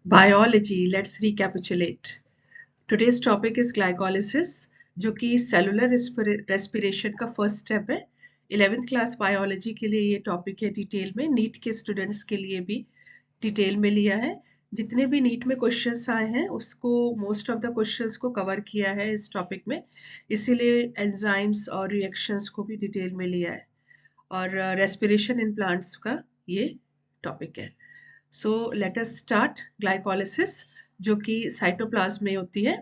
Biology, let's recapitulate. Today's topic is glycolysis, जो कि cellular respiration का फर्स्ट स्टेप है। 11th क्लास बायोलॉजी के लिए ये टॉपिक है डिटेल में, नीट के स्टूडेंट्स के लिए भी डिटेल में लिया है। जितने भी नीट में क्वेश्चंस आए हैं उसको मोस्ट ऑफ द क्वेश्चंस को कवर किया है इस टॉपिक में, इसीलिए एंजाइम्स और रिएक्शंस को भी डिटेल में लिया है और रेस्पिरेशन इन प्लांट्स का ये टॉपिक है। So let us start. Glycolysis जो कि साइटोप्लाज्म में होती है,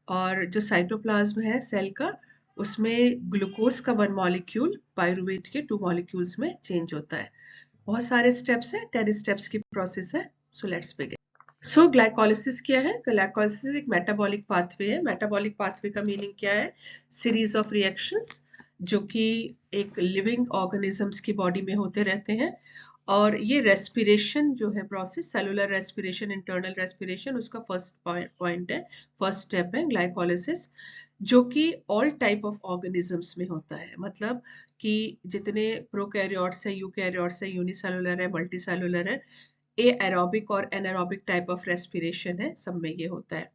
और जो साइटोप्लाज्म है सेल का, उसमें ग्लूकोज का 1 मॉलिक्यूल पायरुवेट के 2 मॉलिक्यूल्स में चेंज होता है। बहुत सारे स्टेप्स हैं, 10 स्टेप्स की प्रोसेस है। So let's begin. So glycolysis क्या है? ग्लाइकोलिसिस एक मेटाबॉलिक पाथवे है। मेटाबॉलिक पाथवे का मीनिंग क्या है? सीरीज ऑफ रिएक्शंस जो कि एक लिविंग ऑर्गेनिजम्स की बॉडी में होते रहते हैं, और ये रेस्पिरेशन जो है process, cellular respiration, internal respiration, उसका फर्स्ट पॉइंट है, फर्स्ट स्टेप है ग्लाइकोलिसिस, जो कि ऑल टाइप ऑफ ऑर्गेनिजम्स में होता है। मतलब कि जितने प्रोकैरियोट्स है, यूकैरियोट्स है, यूनिसेलुलर है, मल्टीसेलुलर है, ए एरोबिक और एनारोबिक टाइप ऑफ रेस्पिरेशन है, सब में ये होता है।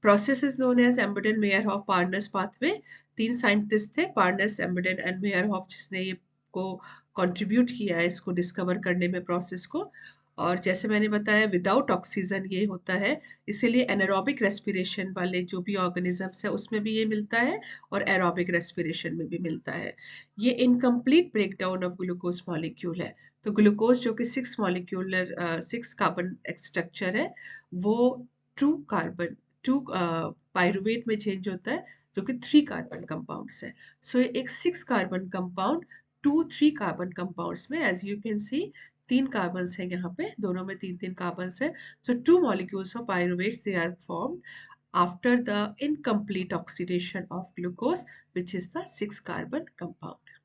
Process is known as Embden Meyerhof Parnas pathway. 3 scientist थे, पार्टनर्स, एम्बेडेन एंड मेयरहॉफ, जिसने ये को कंट्रीब्यूट किया है इसको डिस्कवर करने में, प्रोसेस को। और जैसे मैंने बताया, विदाउट ऑक्सीजन ये होता है, इसीलिए एनारोबिक रेस्पिरेशन वाले जो भी ऑर्गेनिजम्स है उसमें भी ये मिलता है, और एरोबिक रेस्पिरेशन में भी मिलता है। ये incomplete breakdown of glucose molecule है। तो ग्लूकोज जो कि 6 कार्बन स्ट्रक्चर है, वो 2 पायरुवेट में चेंज होता है, जो कि 3 कार्बन कंपाउंड्स है। सो ये एक 6 कार्बन कंपाउंड 2-3 कार्बन कंपाउंड्स में, as you can see, 3 carbon है यहाँ पे, दोनों में 3-3 कार्बन है। So 2 molecules of pyruvates they are formed after the incomplete oxidation of glucose, which is the 6 carbon compound.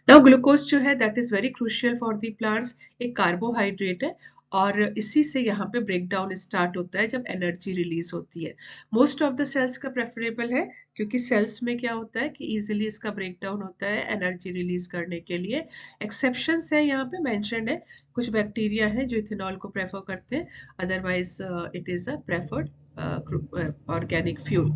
Now glucose जो है, that is very crucial for the plants, एक carbohydrate है, और इसी से यहाँ पे ब्रेक डाउन स्टार्ट होता है जब एनर्जी रिलीज होती है। मोस्ट ऑफ द सेल्स का प्रेफरेबल है, क्योंकि सेल्स में क्या होता है कि इजीली इसका ब्रेक डाउन होता है एनर्जी रिलीज करने के लिए। एक्सेप्शंस है यहाँ पे मेंशन्ड है, कुछ बैक्टीरिया है जो इथेनॉल को प्रेफर करते हैं, otherwise it is a preferred organic fuel.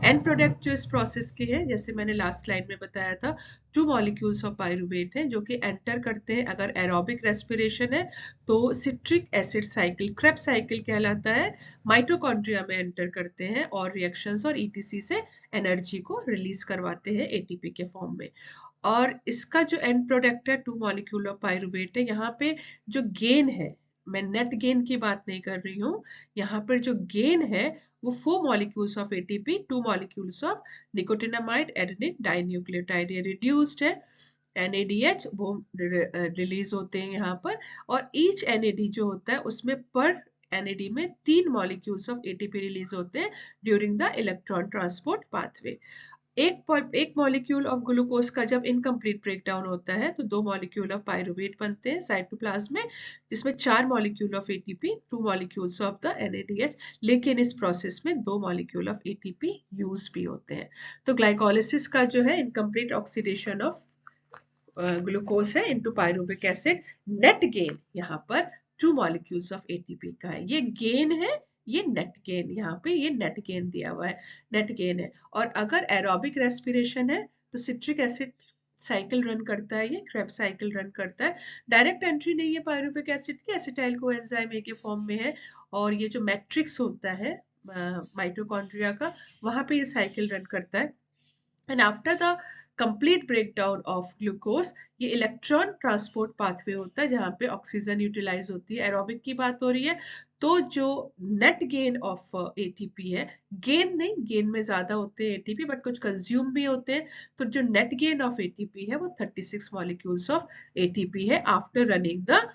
And product जो इस प्रोसेस के हैं, जैसे मैंने लास्ट स्लाइड में बताया था, 2 मॉलिक्यूल्स ऑफ पायरुवेट हैं जो कि एंटर करते हैं, अगर एरोबिक रेस्पिरेशन है तो citric acid cycle, Krebs cycle कहलाता है, माइटोकॉन्ड्रिया में एंटर करते हैं और रिएक्शंस और ईटीसी से एनर्जी को रिलीज करवाते हैं एटीपी के फॉर्म में। और इसका जो एंड प्रोडक्ट है 2 मॉलिक्यूल ऑफ पायरुवेट है, यहाँ पे जो गेन है, मैं नेट गेन की बात नहीं कर रही हूँ, यहाँ पर जो गेन है वो 4 molecules of ATP, 2 molecules of nicotinamide adenine dinucleotide, ये reduced है, NADH वो रिलीज होते हैं यहाँ पर, और each NAD जो होता है उसमें पर NAD में 3 molecules of ATP रिलीज होते हैं during the electron transport pathway. एक मॉलिक्यूल ऑफ ग्लूकोज का जब इनकम्प्लीट ब्रेकडाउन होता है तो 2 मॉलिक्यूल ऑफ पायरुवेट बनते हैं साइटोप्लाज्म में, जिसमें 4 molecule of ATP, 2 molecules of the NADH, लेकिन इस प्रोसेस में 2 मॉलिक्यूल ऑफ एटीपी यूज भी होते हैं। तो ग्लाइकोलिसिस का जो है इनकम्प्लीट ऑक्सीडेशन ऑफ ग्लूकोज है into pyruvic acid, net gain यहाँ पर 2 मॉलिक्यूल्स ऑफ एटीपी का है। ये गेन है, ये नेट गेन, यहाँ पे ये नेट गेन दिया हुआ है, नेट गेन है। और अगर एरोबिक रेस्पिरेशन है तो सिट्रिक एसिड साइकिल रन करता है, ये क्रेब्स साइकिल रन करता है। डायरेक्ट एंट्री नहीं है पायरुविक एसिड की, एसिटाइल कोएंजाइम ए के फॉर्म में है, और ये जो मैट्रिक्स होता है माइटोकॉन्ड्रिया का, वहां पे ये साइकिल रन करता है। And after the complete breakdown of glucose, ये इलेक्ट्रॉन ट्रांसपोर्ट पाथवे होता है जहाँ पे ऑक्सीजन यूटिलाइज होती है। एरोबिक की बात हो रही है, तो जो नेट गेन ऑफ एटीपी है, गेन नहीं, गेन में ज्यादा होते हैं एटीपी, बट कुछ कंज्यूम भी होते हैं, तो जो नेट गेन ऑफ एटीपी है वो 36 मॉलिक्यूल्स ऑफ एटीपी है after running the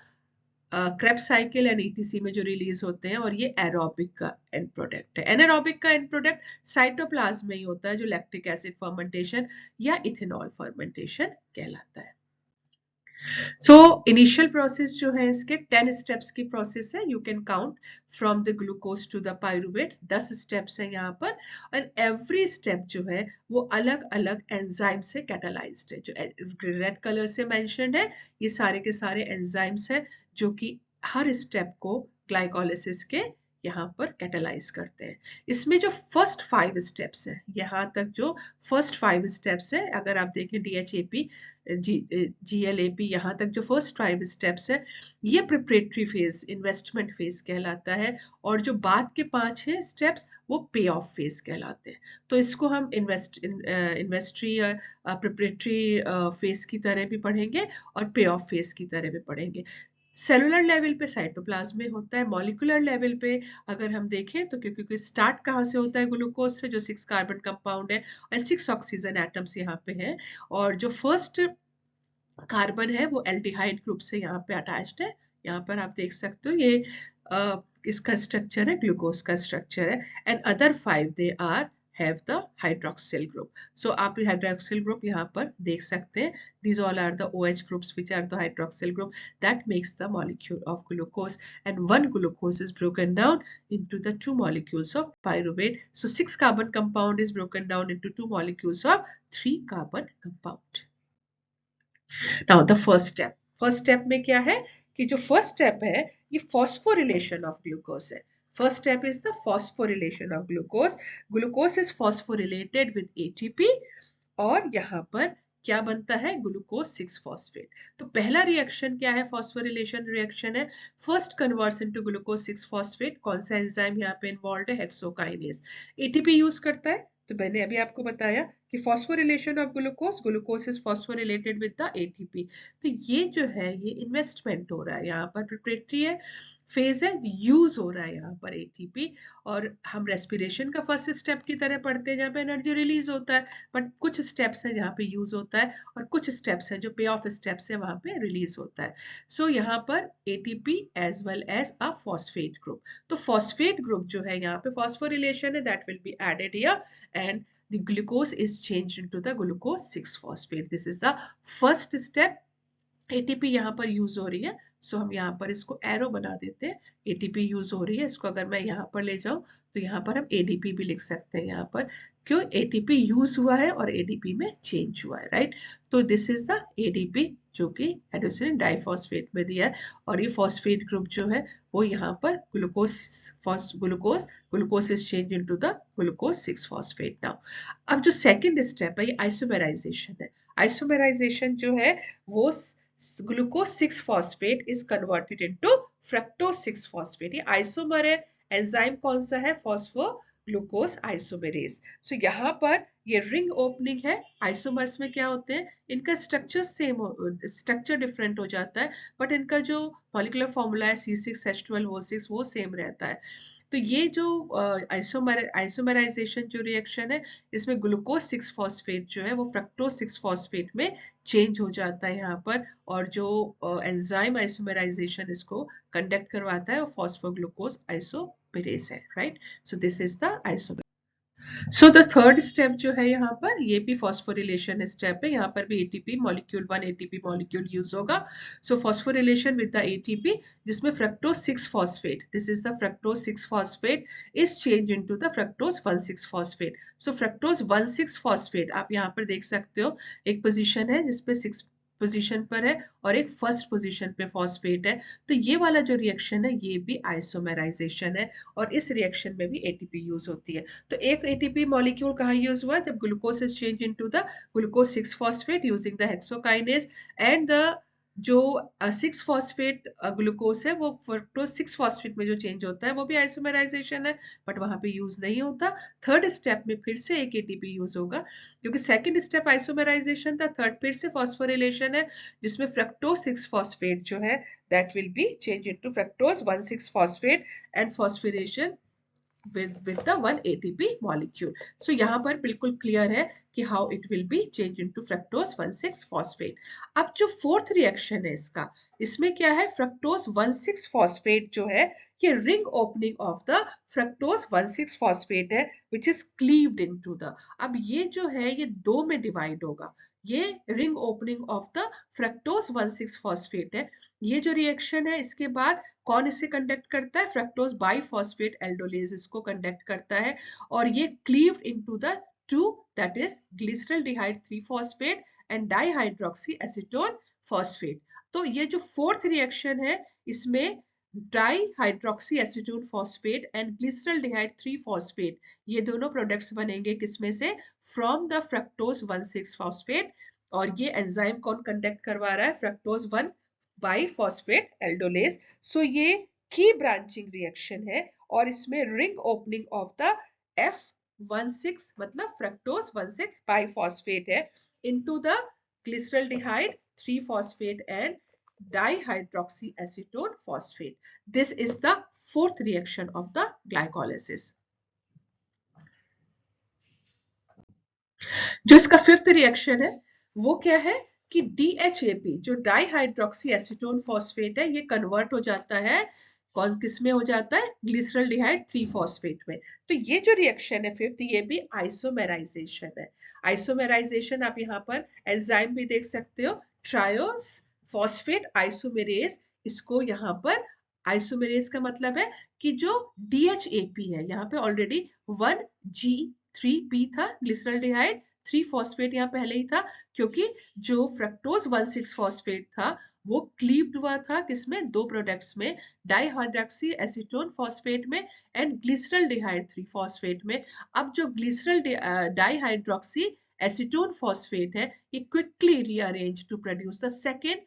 Krebs cycle and etc में जो रिलीज होते हैं, और ये एरोबिक का एंड प्रोडक्ट है। एनारोबिक का एंड प्रोडक्ट साइटोप्लाज्म में ही होता है, जो लैक्टिक एसिड फर्मेंटेशन या इथेनॉल फर्मेंटेशन कहलाता है। सो इनिशियल प्रोसेस जो है इसके 10 स्टेप्स की प्रोसेस है, you can count from the glucose to the pyruvate, 10 steps हैं यहाँ पर, और एवरी स्टेप जो है वो अलग अलग एंजाइम से कैटालाइज्ड है। जो रेड कलर से मेंशन्ड है, ये सारे के सारे एंजाइम्स हैं जो कि हर स्टेप को ग्लाइकोलिसिस के यहाँ पर कैटालाइज करते हैं। इसमें जो फर्स्ट 5 स्टेप्स है, यहाँ तक जो फर्स्ट 5 स्टेप्स है, अगर आप देखें DHAP GLAP, यहाँ तक जो फर्स्ट 5 स्टेप्स है, ये प्रिपरेटरी फेज, इन्वेस्टमेंट फेज कहलाता है, और जो बाद के 5 है स्टेप्स वो पे ऑफ फेज कहलाते हैं। तो इसको हम इन्वेस्ट्री प्रिपरेटरी फेज की तरह भी पढ़ेंगे और पे ऑफ फेज की तरह भी पढ़ेंगे। सेलुलर लेवल पे साइटोप्लाज्म में होता है। मॉलिक्यूलर लेवल पे अगर हम देखें तो क्योंकि स्टार्ट कहाँ से होता है ग्लूकोज से, जो 6 कार्बन कंपाउंड है और 6 ऑक्सीजन एटम्स यहाँ पे है, और जो फर्स्ट कार्बन है वो एल्डिहाइड ग्रुप से यहाँ पे अटैच्ड है। यहाँ पर आप देख सकते हो ये इसका स्ट्रक्चर है, ग्लूकोज का स्ट्रक्चर है, and other 5 they are have the hydroxyl group. So आप hydroxyl group यहाँ पर देख सकते हैं. These all are the OH groups which are the hydroxyl group that makes the molecule of glucose, and one glucose is broken down into the 2 molecules of pyruvate. So 6 carbon compound is broken down into 2 molecules of 3 carbon compound. Now the first step में क्या है कि जो first step है ये phosphorylation of glucose है. First step is the phosphorylation of glucose. Glucose is phosphorylated with ATP और यहाँ पर क्या बनता है ग्लूकोज 6 फॉस्फेट. तो पहला रिएक्शन क्या है, फॉस्फोरिलेशन रिएक्शन है. First converts into glucose 6 phosphate. कौन सा एंजाइम यहाँ पे इन्वॉल्व है, हेक्सोकाइनेज. एटीपी यूज करता है. तो मैंने अभी आपको बताया कि phosphorylation of glucose is phosphorylated with the ATP. तो ये जो है ये इन्वेस्टमेंट हो रहा है, यहाँ पर प्रिपरेटरी है फेज है, यूज हो रहा है यहाँ पर एटीपी. और हम रेस्पिरेशन का फर्स्ट स्टेप की तरह पढ़ते हैं जहाँ पे एनर्जी रिलीज होता है, बट कुछ स्टेप्स है जहाँ पे यूज होता है और कुछ स्टेप्स है जो पे ऑफ स्टेप्स है वहां पे रिलीज होता है. सो यहाँ पर ATP as well as a phosphate group. तो फॉस्फेट ग्रुप जो है यहाँ पे फॉस्फोरिलेशन है, that will be added here and the glucose is changed into the glucose 6 phosphate. This is the first step. ATP यहाँ पर यूज हो रही है, सो हम यहाँ पर इसको एरो बना देते हैं. ATP यूज हो रही है, इसको अगर मैं यहाँ पर ले जाऊं तो यहाँ पर हम ADP भी लिख सकते हैं. यहाँ पर क्यों ATP यूज हुआ है और ADP में चेंज हुआ है, राइट. तो दिस इज द ADP जो कि एडेनोसिन डाइफॉस्फेट में दिया है, और ये फॉस्फेट ग्रुप जो है वो यहाँ पर glucose is change into the glucose 6 phosphate. Now अब जो सेकंड स्टेप है ये आइसोमेराइजेशन है. आइसोमेराइजेशन जो है वो glucose 6 phosphate is converted into fructose 6 phosphate. ये आइसोमर है. एंजाइम कौन सा है, फॉस्फोग्लूकोज आइसोमेरेज. सो यहाँ पर ये रिंग ओपनिंग है. आइसोमर्स में क्या होते हैं, इनका स्ट्रक्चर सेम, स्ट्रक्चर डिफरेंट हो जाता है, बट इनका जो मॉलिक्यूलर फॉर्मूला है C6H12O6 वो सेम रहता है. तो ये जो आइसोमराइजेशन जो रिएक्शन है, इसमें ग्लूकोज 6 फॉस्फेट जो है वो फ्रक्टोज 6 फॉस्फेट में चेंज हो जाता है यहाँ पर, और जो एंजाइम आइसोमराइजेशन इसको कंडक्ट करवाता है वो फॉस्फोग्लूकोज आइसोमेरेज है, right. So this is the isomerase. So the third step जो है यहाँ पर ये भी फॉस्फोरिलेशन स्टेप है. यहाँ पर भी ATP molecule 1 ATP molecule use होगा. सो फॉस्फोरिलेशन विद द एटीपी जिसमें fructose 6 phosphate, this is the fructose 6 phosphate is change into the fructose 1,6 phosphate. So fructose 1,6 phosphate आप यहाँ पर देख सकते हो, एक पोजीशन है जिसपे 6 पोजीशन पर है और एक फर्स्ट पोजीशन पे फॉस्फेट है. तो ये वाला जो रिएक्शन है ये भी आइसोमेराइजेशन है, और इस रिएक्शन में भी एटीपी यूज होती है. तो एक एटीपी मॉलिक्यूल कहाँ यूज हुआ, जब glucose is change into the glucose 6 phosphate using the hexokinase, and the जो 6 फॉस्फेट ग्लूकोज है वो फ्रक्टोज 6 फॉस्फेट में जो चेंज होता है वो भी आइसोमेराइजेशन है, बट वहां पे यूज नहीं होता. थर्ड स्टेप में फिर से एक एटीपी यूज होगा, क्योंकि सेकंड स्टेप आइसोमेराइजेशन था, थर्ड फिर से फॉस्फोरिलेशन है जिसमें फ्रक्टोज 6 फॉस्फेट जो है that will B change into fructose 1,6 phosphate and phosphorylation with the 1 ATP molecule. So यहाँ पर बिल्कुल क्लियर है कि how it will be changed into fructose 1,6 phosphate. अब जो फोर्थ रिएक्शन है इसका, इसमें क्या है, फ्रक्टोज 1,6 फॉस्फेट जो है ये ring opening of the fructose 1,6 phosphate है which is cleaved into the. अब ये जो है ये दो में डिवाइड होगा. ये ring opening of the fructose 1,6 phosphate है. ये जो रिएक्शन है इसके बाद कौन इसे कंडक्ट करता है, फ्रक्टोज बाइफॉस्फेट एल्डोलेज इसको कंडक्ट करता है, और ये cleaved into the 2 that is glyceraldehyde 3 phosphate and dihydroxy acetone phosphate. तो ये जो फोर्थ रिएक्शन है इसमें di hydroxy acetone phosphate and glyceraldehyde 3 phosphate, ये दोनों प्रोडक्ट्स बनेंगे किसमें से, फ्रॉम द फ्रक्टोज 1,6 फॉस्फेट। और ये एंजाइम कौन कंडक्ट करवा रहा है, फ्रक्टोज 1 बाई फॉस्फेट एल्डोलेज। सो ये की ब्रांचिंग रिएक्शन है और इसमें ring opening of the F16 मतलब फ्रक्टोज 1,6 बाई फॉस्फेट है into the glyceraldehyde 3 phosphate and dihydroxyacetone phosphate. This is the fourth reaction of the glycolysis. जो इसका फिफ्थ रिएक्शन है वो क्या है कि DHAP जो डाइहाइड्रोक्सी एसीटोन फॉस्फेट है ये कन्वर्ट हो जाता है कौन किस में हो जाता है, ग्लिसरल्डिहाइड 3 फॉस्फेट में। तो ये जो रिएक्शन है फिफ्थ, ये भी आइसोमेराइजेशन है। आइसोमेराइजेशन आप यहाँ पर एंजाइम भी देख सकते हो, ट्रायोस फॉस्फेट आइसोमेरेज। इसको यहाँ पर आइसोमेरेज का मतलब है कि जो DHAP है यहाँ पे ऑलरेडी 1G3P था, ग्लिसरल्डिहाइड 3 फॉस्फेट यहाँ पहले ही था, क्योंकि जो फ्रक्टोज 1,6 फॉस्फेट था वो क्लीव्ड हुआ था किसमें, दो प्रोडक्ट्स में, डाइहाइड्रोक्सी एसीटोन फॉस्फेट में एंड ग्लिसरल्डिहाइड 3 फॉस्फेट में। अब जो ग्लिसरल डाइहाइड्रोक्सी एसीटोन फॉस्फेट है ये quickly rearrange to produce the second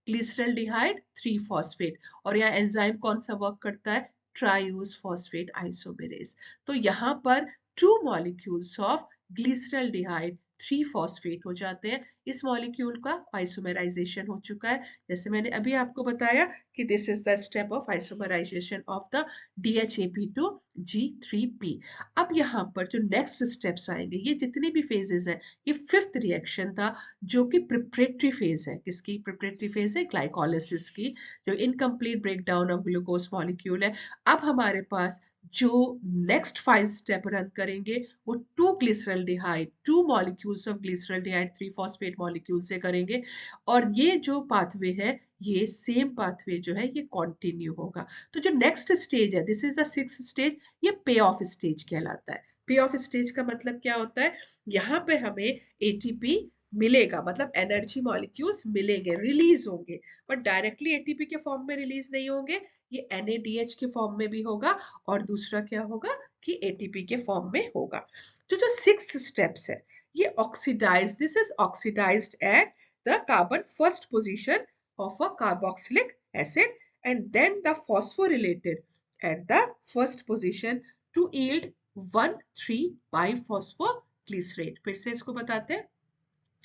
glyceraldehyde 3 phosphate. और यहाँ एंजाइम कौन सा वर्क करता है, ट्रायूज फॉस्फेट आइसोमेरेज। तो यहाँ पर 2 मॉलिक्यूल्स ऑफ ग्लिसरल्डिहाइड 3 फॉस्फेट हो जाते हैं। इस मॉलिक्यूल का आइसोमेराइजेशन हो चुका है, जैसे मैंने अभी आपको बताया कि this is the step of isomerisation of the DHAP to G3P। अब यहाँ पर जो नेक्स्ट स्टेप्स आएंगे, ये जितने भी फेजेस हैं, ये फिफ्थ रिएक्शन था जो कि प्रिपरेटरी फेज है। किसकी प्रिपरेटरी फेज है, ग्लाइकोलिसिस की, जो incomplete breakdown of glucose molecule है। अब हमारे पास जो नेक्स्ट 5 स्टेप रन करेंगे वो 2 glyceraldehyde 2 molecules of glyceraldehyde 3 phosphate molecule से करेंगे। और ये जो पाथवे है ये सेम पाथवे जो है ये कंटिन्यू होगा। तो जो नेक्स्ट स्टेज है, this is the sixth stage, ये पे ऑफ स्टेज कहलाता है। पे ऑफ स्टेज का मतलब क्या होता है, यहाँ पे हमें एटीपी मिलेगा, मतलब एनर्जी मॉलिक्यूल्स मिलेंगे, रिलीज होंगे, बट डायरेक्टली एटीपी के फॉर्म में रिलीज नहीं होंगे, ये NADH के फॉर्म में भी होगा और दूसरा क्या होगा कि ATP के फॉर्म में होगा। तो जो सिक्स्थ स्टेप्स है ये oxidise, this is oxidised at the carbon first position of a carboxylic acid and then the phosphorylated at the first position to yield 1,3-biphosphoglycerate। फिर से इसको बताते हैं,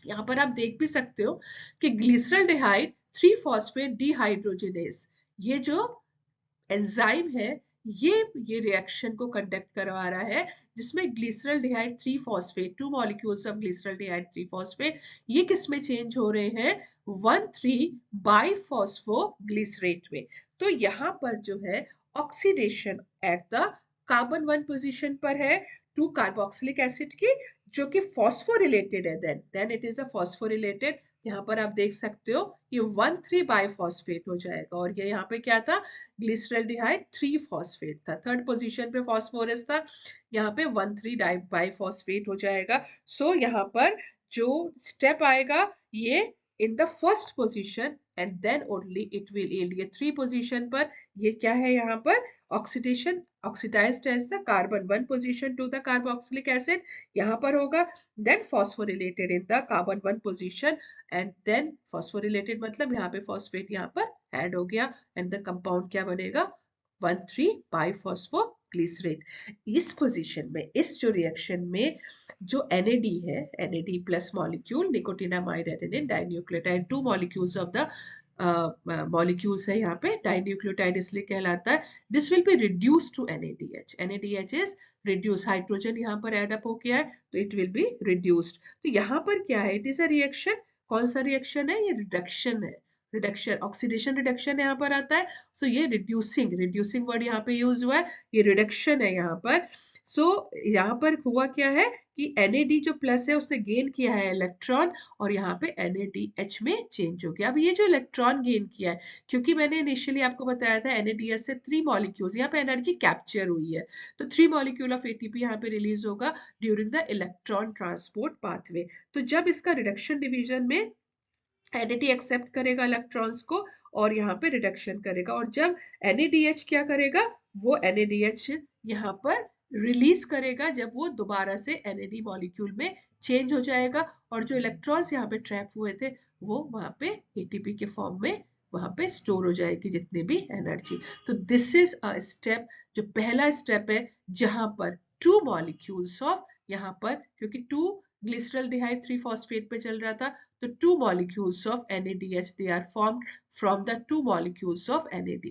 यहाँ पर आप देख भी सकते हो कि ग्लिसरल्डिहाइड 3 फॉस्फेट डिहाइड्रोजिनेज, ये जो एंजाइम है ये रिएक्शन को कंडक्ट करवा रहा है, जिसमें glyceraldehyde 3 phosphate 2 molecules of glyceraldehyde 3 phosphate ये किस में चेंज हो रहे हैं, 1,3-बाइफॉस्फोग्लिसरेट में। तो यहाँ पर जो है oxidation eight the carbon 1 position पर है 2 कार्बोक्सिलिक एसिड की, जो कि फॉस्फोरिलेटेड है, then it is a phosphorylated. यहाँ पर आप देख सकते हो ये 1,3-बाइफॉस्फेट हो जाएगा, और ये यहाँ पे क्या था, ग्लिसरल्डिहाइड 3 फॉस्फेट था, थर्ड पोजीशन पे फॉस्फोरस था, यहाँ पे 1,3-बाइफॉस्फेट हो जाएगा। सो यहाँ पर जो स्टेप आएगा ये in the first position and then only it will yield, ये 3 पोजीशन पर ये क्या है, यहाँ पर oxidation, oxidised as the carbon 1 position to the carboxylic acid यहाँ पर होगा, then phosphorylated in the carbon 1 position and then phosphorylated मतलब यहाँ पे फॉस्फेट यहाँ पर ऐड हो गया एंड द कंपाउंड क्या बनेगा, 1,3-बाइफॉस्फोग्लिसरेट। इस पोजीशन में, इस जो रिएक्शन में जो NAD है, NAD plus molecule nicotinamide adenine dinucleotide 2 molecules of the molecules है, यहाँ पे डाइन्यूक्लियोटाइड इसलिए कहलाता है। This will be reduce to NADH, NADH is reduce, hydrogen यहाँ पर एड अप हो गया है तो इट विल बी रिड्यूस्ड। तो यहाँ पर क्या है, इट इज अ रिएक्शन, कौन सा रिएक्शन है, ये रिडक्शन है, रिडक्शन, ऑक्सीडेशन रिडक्शन यहाँ पर आता है। सो ये रिड्यूसिंग वर्ड यहाँ पे यूज हुआ है, ये रिडक्शन है यहाँ पर। सो यहाँ पर हुआ क्या है कि NAD जो प्लस है उसने गेन किया है इलेक्ट्रॉन और यहाँ पे NADH में चेंज हो गया। अब ये जो इलेक्ट्रॉन गेन किया है, क्योंकि मैंने इनिशियली आपको बताया था NADH से 3 मॉलिक्यूल्स यहाँ पे एनर्जी कैप्चर हुई है, तो 3 मॉलिक्यूल ऑफ ATP यहाँ पे रिलीज होगा during the electron transport pathway. तो जब इसका रिडक्शन डिवीजन में NAD एक्सेप्ट करेगा इलेक्ट्रॉन्स को और यहाँ पे रिडक्शन करेगा, और जब NADH क्या करेगा, वो NADH यहाँ पर रिलीज करेगा जब वो दोबारा से NAD मॉलिक्यूल में चेंज हो जाएगा, और जो इलेक्ट्रॉन्स यहाँ पे ट्रैप हुए थे वो वहां पे ATP के फॉर्म में वहां पे स्टोर हो जाएगी जितनी भी एनर्जी। तो दिस इज अ स्टेप, जो पहला स्टेप है जहां पर टू मॉलिक्यूल्स ऑफ, यहाँ पर क्योंकि टू ग्लिसरल्डिहाइड 3 फॉस्फेट पे चल रहा था, तो two molecules of NADH they are formed from the two molecules of NAD।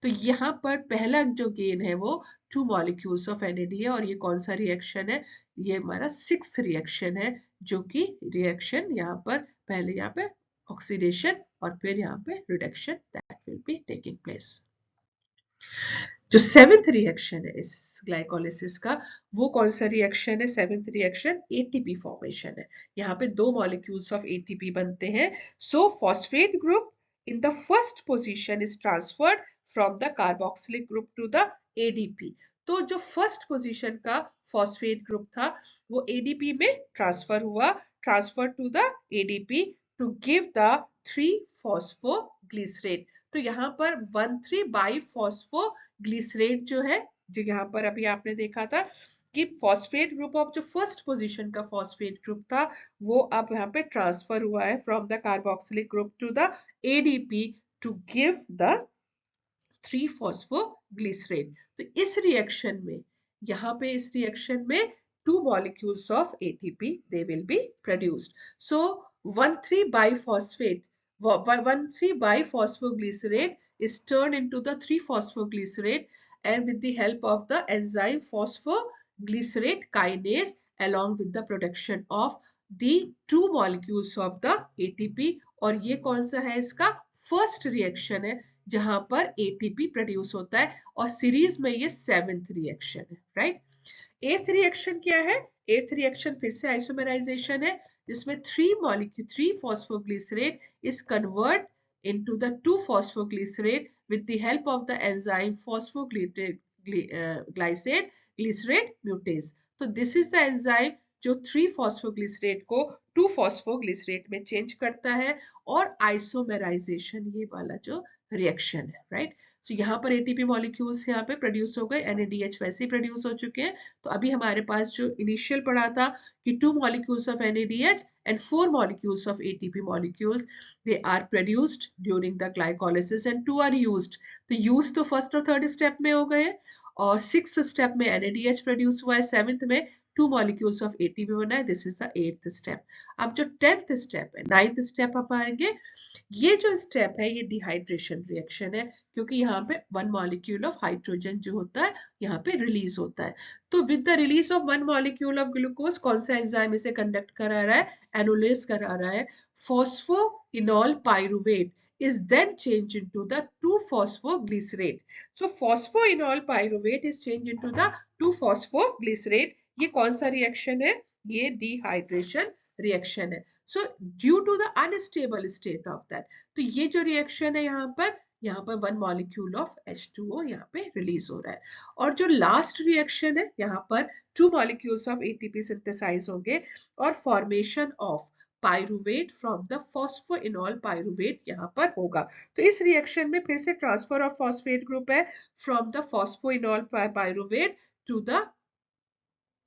तो यहाँ पर पहला जो गेन है वो two molecules of NAD है, और ये कौन सा रिएक्शन है, ये हमारा 6th रिएक्शन है, जो कि रिएक्शन यहाँ पर पहले यहाँ पे ऑक्सीडेशन और फिर यहाँ पे reduction that will be taking place. जो 7th रिएक्शन है इस ग्लाइकोलिसिस का, वो कौन सा रिएक्शन है, 7th रिएक्शन एटीपी फॉर्मेशन है। यहाँ पे दो मॉलिक्यूल्स ऑफ एटीपी बनते हैं। So phosphate group in the first position is transferred from the carboxylic group to the ADP. तो जो फर्स्ट पोजीशन का फॉस्फेट ग्रुप था वो एडीपी में ट्रांसफर हुआ, transfer to the ADP to give the 3 phosphoglycerate. तो यहाँ पर 1,3 बाई फॉस्फोग्लिसरेट जो है, जो यहाँ पर अभी आपने देखा था कि फॉस्फेट ग्रुप ऑफ जो फर्स्ट पोजीशन का फॉस्फेट ग्रुप था वो अब यहाँ पे ट्रांसफर हुआ है from the carboxylic group to the ADP to give the 3 phosphoglycerate. तो इस रिएक्शन में, यहाँ पे इस रिएक्शन में two molecules of ATP they will be produced. So 1,3 biphosphate 1,3 biphosphoglycerate is turned into the 3 phosphoglycerate, and with the help of the enzyme phosphoglycerate kinase along with the production of the two molecules of the ATP। और ये कौन सा है, इसका first reaction है जहां पर ATP produce होता है, और सीरीज में ये 7th रिएक्शन है, राइट। 8th रिएक्शन क्या है, 8th रिएक्शन फिर से आइसोमेराइजेशन है, जिसमें 3 phosphoglycerate is convert into the 2 phosphoglycerate with the help of the enzyme phosphoglycerate mutase। तो दिस इज द एंजाइम जो 3 फॉस्फोग्लिसरेट को 2 फॉस्फोग्लिसरेट में चेंज करता है, और आइसोमेराइजेशन ये वाला जो रिएक्शन है, राइट। तो यहाँ पर एटीपी मॉलिक्यूल्स यहाँ पे प्रोड्यूस हो गए, NADH वैसे ही प्रोड्यूस हो चुके हैं। तो अभी हमारे पास जो इनिशियल पढ़ा था कि 2 molecules of NADH and 4 molecules of ATP molecules they are produced during the glycolysis and 2 are used। तो यूज तो फर्स्ट और थर्ड स्टेप में हो गए, और 6th स्टेप में NADH प्रोड्यूस हुआ है, 7th में 2 molecules of ATP बना है, this is the 8th step. अब जो 10th स्टेप है, 9th स्टेप आप आएंगे, ये जो स्टेप है ये डिहाइड्रेशन रिएक्शन है, क्योंकि यहाँ पे 1 मॉलिक्यूल ऑफ हाइड्रोजन जो होता है यहाँ पे रिलीज होता है। तो with the release of 1 molecule of glucose कौन सा एंजाइम इसे कंडक्ट करा रहा है, एनुलेज करा रहा है, phosphoenol pyruvate is then changed into the 2-phosphoglycerate। So phosphoenol pyruvate is changed into the 2-phosphoglycerate। ये कौन सा रिएक्शन है, ये डिहाइड्रेशन रिएक्शन है। So due to the unstable state of that, तो ये जो रिएक्शन है यहाँ पर 1 मॉलिक्यूल ऑफ H2O यहाँ पे रिलीज हो रहा है। और जो लास्ट रिएक्शन है यहाँ पर 2 मॉलिक्यूल्स ऑफ ATP सिंथेसाइज होंगे, और formation of pyruvate from the phosphoenol pyruvate यहाँ पर होगा। तो इस रिएक्शन में फिर से ट्रांसफर ऑफ फॉस्फेट ग्रुप है from the phosphoenol pyruvate to the,